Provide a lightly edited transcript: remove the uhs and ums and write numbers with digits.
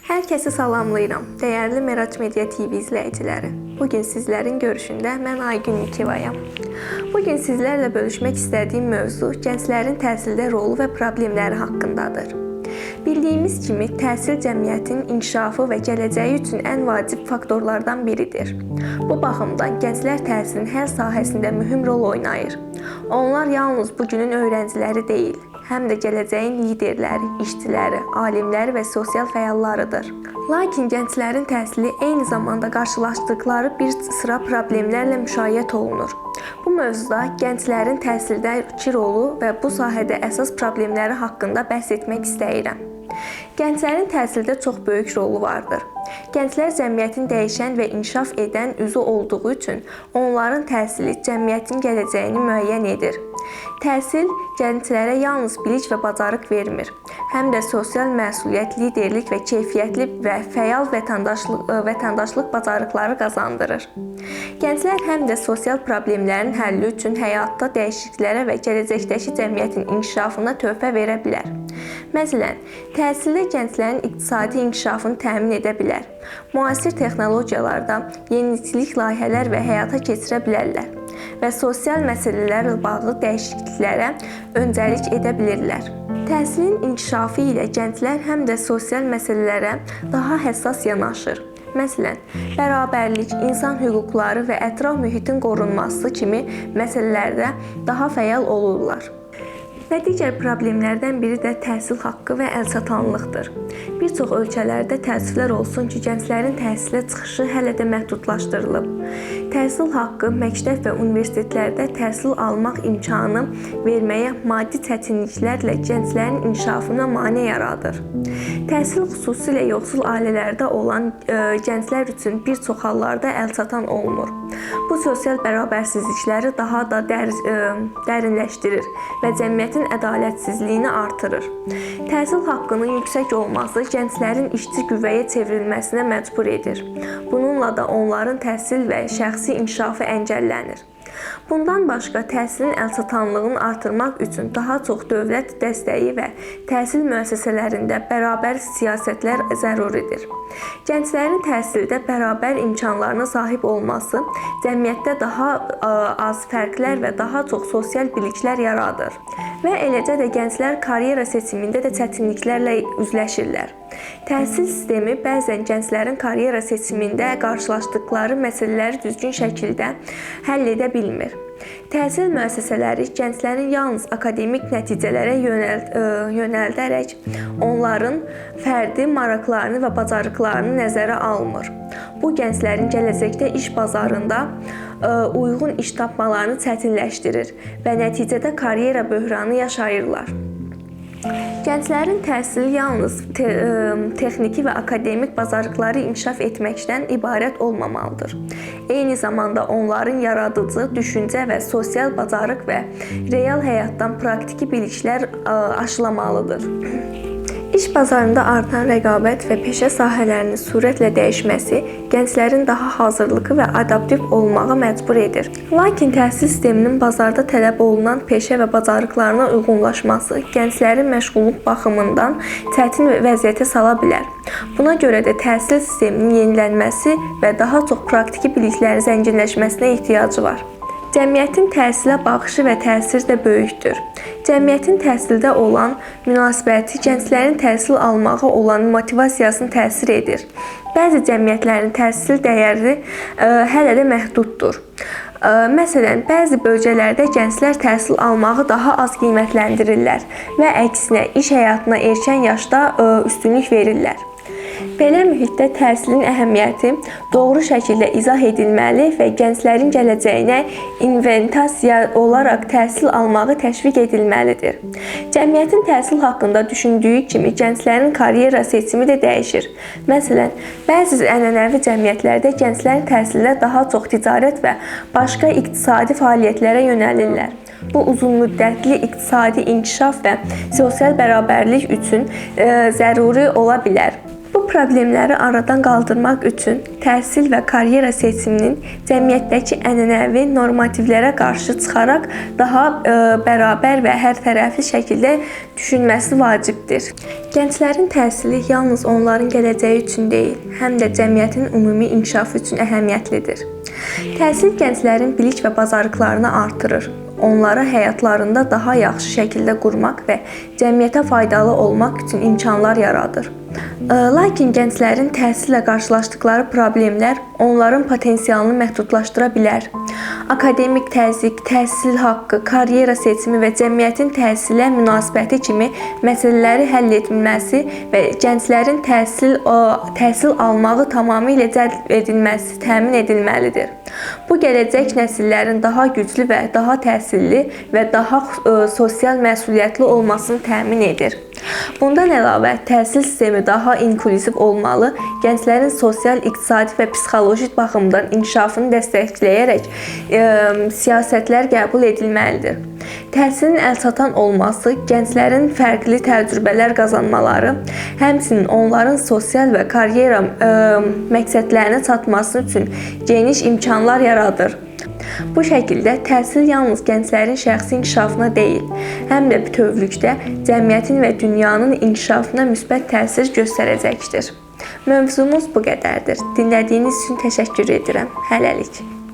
Hər kəsi salamlayıram, dəyərli Merac Media TV izləyiciləri. Bugün sizlərin görüşündə mən Aygün Nikivayam. Bugün sizlərlə bölüşmək istədiyim mövzu gənclərin təhsildə rolu və problemləri haqqındadır. Bildiyimiz kimi, təhsil cəmiyyətin inkişafı və gələcəyi üçün ən vacib faktorlardan biridir. Bu baxımdan gənclər təhsilin hər sahəsində mühüm rol oynayır. Onlar yalnız bugünün öğrenciləri deyil, həm də gələcəyin liderləri, işçiləri, alimləri və sosial fəallarıdır. Lakin gənclərin təhsili eyni zamanda qarşılaşdıqları bir sıra problemlərlə müşayiət olunur. Bu mövzuda gənclərin təhsildəki rolu və bu sahədə əsas problemləri haqqında bəhs etmək istəyirəm. Gənclərin təhsildə çox böyük rolu vardır. Gənclər cəmiyyətin dəyişən və inkişaf edən üzvü olduğu üçün onların təhsili cəmiyyətin gələcəyini müəyyən edir. Təhsil gənclərə yalnız bilik və bacarıq vermir, həm də sosial məsuliyyət, liderlik və keyfiyyətli və fəal vətəndaşlıq bacarıqları qazandırır. Gənclər həm də sosial problemlərin həlli üçün həyatda dəyişikliklərə və gələcəkdəki cəmiyyətin inkişafına töhfə verə bilər. Məsələn, təhsildə gənclərin iqtisadi inkişafını təmin edə bilər. Müasir texnologiyalarda yenilik layihələr və həyata keçirə bilərlər və sosial məsələlərlə bağlı dəyişikliklərə öncəlik edə bilirlər. Təhsilin inkişafı ilə gənclər həm də sosial məsələlərə daha həssas yanaşır. Məsələn, bərabərlik, insan hüquqları və ətraf mühitin qorunması kimi məsələlərdə daha fəal olurlar. Və digər problemlərdən biri də təhsil haqqı və əlçatanlıqdır. Bir çox ölkələrdə təəssüflər olsun ki, gənclərin təhsilə çıxışı hələ də məhdudlaşdırılıb. Təhsil haqqı məktəb və universitetlərdə təhsil almaq imkanı verməyə maddi çətinliklərlə gənclərin inkişafına mane yaradır. Təhsil xüsusilə yoxsul ailələrdə olan gənclər üçün bir çox hallarda əlçatan olmur. Bu sosial bərabərsizlikləri daha da dərinləşdirir və cəmiyyətin ədalətsizliyini artırır. Təhsil haqqının yüksək olması gənclərin işçi qüvvəyə çevrilməsinə məcbur edir. Bununla da onların təhsil və şəxsi inkişafı əngəllənir. Bundan başqa, təhsilin əlçatanlığını artırmaq üçün daha çox dövlət dəstəyi və təhsil müəssisələrində bərabər siyasətlər zəruridir. Gənclərin təhsildə bərabər imkanlarına sahib olması cəmiyyətdə daha az fərqlər və daha çox sosial biliklər yaradır. Və eləcə də gənclər karyera seçimində də çətinliklərlə üzləşirlər. Təhsil sistemi bəzən gənclərin karyera seçimində qarşılaşdıqları məsələləri düzgün şəkildə həll edə bilmir. Təhsil müəssisələri gənclərin yalnız akademik nəticələrə yönəldərək onların fərdi maraqlarını və bacarıqlarını nəzərə almır. Bu gənclərin gələcəkdə iş bazarında uyğun iş tapmalarını çətinləşdirir və nəticədə karyera böhranı yaşayırlar. Gənclərin təhsili yalnız texniki və akademik bacarıqları inkişaf etməkdən ibarət olmamalıdır. Eyni zamanda onların yaradıcı, düşüncə və sosial bacarıq və real həyatdan praktiki biliklər aşılamalıdır. İş bazarında artan rəqabət və peşə sahələrinin sürətlə dəyişməsi gənclərin daha hazırlıqlı və adaptiv olmağa məcbur edir. Lakin təhsil sisteminin bazarda tələb olunan peşə və bacarıqlarına uyğunlaşması gənclərin məşğulluq baxımından çətin vəziyyətə sala bilər. Buna görə də təhsil sisteminin yenilənməsi və daha çox praktiki biliklərin zənginləşməsinə ehtiyacı var. Cəmiyyətin təhsilə baxışı və təsiri də böyükdür. Cəmiyyətin təhsildə olan münasibəti gənclərin təhsil almağa olan motivasiyasını təsir edir. Bəzi cəmiyyətlərin təhsil dəyəri hələ də məhduddur. Məsələn, bəzi bölgələrdə gənclər təhsil almağı daha az qiymətləndirirlər və əksinə iş həyatına erkən yaşda üstünlük verirlər. Belə mühitdə təhsilin əhəmiyyəti doğru şəkildə izah edilməli və gənclərin gələcəyinə investasiya olaraq təhsil almağı təşviq edilməlidir. Cəmiyyətin təhsil haqqında düşündüyü kimi gənclərin karyera seçimi də dəyişir. Məsələn, bəzi ənənəvi cəmiyyətlərdə gənclərin təhsilə daha çox ticarət və başqa iqtisadi fəaliyyətlərə yönəlirlər. Bu uzunmüddətli iqtisadi inkişaf və sosial bərabərlik üçün zəruri ola bilər. Bu problemləri aradan qaldırmaq üçün təhsil və karyera seçiminin cəmiyyətdəki ənənəvi normativlərə qarşı çıxaraq daha bərabər və hərtərəfli şəkildə düşünməsi vacibdir. Gənclərin təhsili yalnız onların gələcəyi üçün deyil, həm də cəmiyyətin ümumi inkişafı üçün əhəmiyyətlidir. Təhsil gənclərin bilik və bacarıqlarını artırır. Onlara həyatlarında daha yaxşı şəkildə qurmaq və cəmiyyətə faydalı olmaq üçün imkanlar yaradır. Lakin gənclərin təhsillə qarşılaşdıkları problemlər onların potensialını məhdudlaşdıra bilər. Akademik təzyiq, təhsil haqqı, karyera seçimi və cəmiyyətin təhsilə münasibəti kimi məsələləri həll edilməsi və gənclərin təhsil almağı tamamilə cəlb edilməsi təmin edilməlidir. Bu, gələcək nəsillərin daha güclü və daha təhsilli və daha sosial məsuliyyətli olmasını təmin edir. Bundan əlavə, təhsil sistemi daha inklüziv olmalı, gənclərin sosial, iqtisadi və psixoloji baxımdan inkişafını dəstəkləyərək siyasətlər qəbul edilməlidir. Təhsilin əlçatan olması, gənclərin fərqli təcrübələr qazanmaları, həmçinin onların sosial və karyera məqsədlərinə çatması üçün geniş imkanlar yaradır. Bu şəkildə təhsil yalnız gənclərin şəxsi inkişafına deyil, həm də bütövlükdə cəmiyyətin və dünyanın inkişafına müsbət təsir göstərəcəkdir. Mövzumuz bu qədərdir. Dinlədiyiniz üçün təşəkkür edirəm. Hələlik.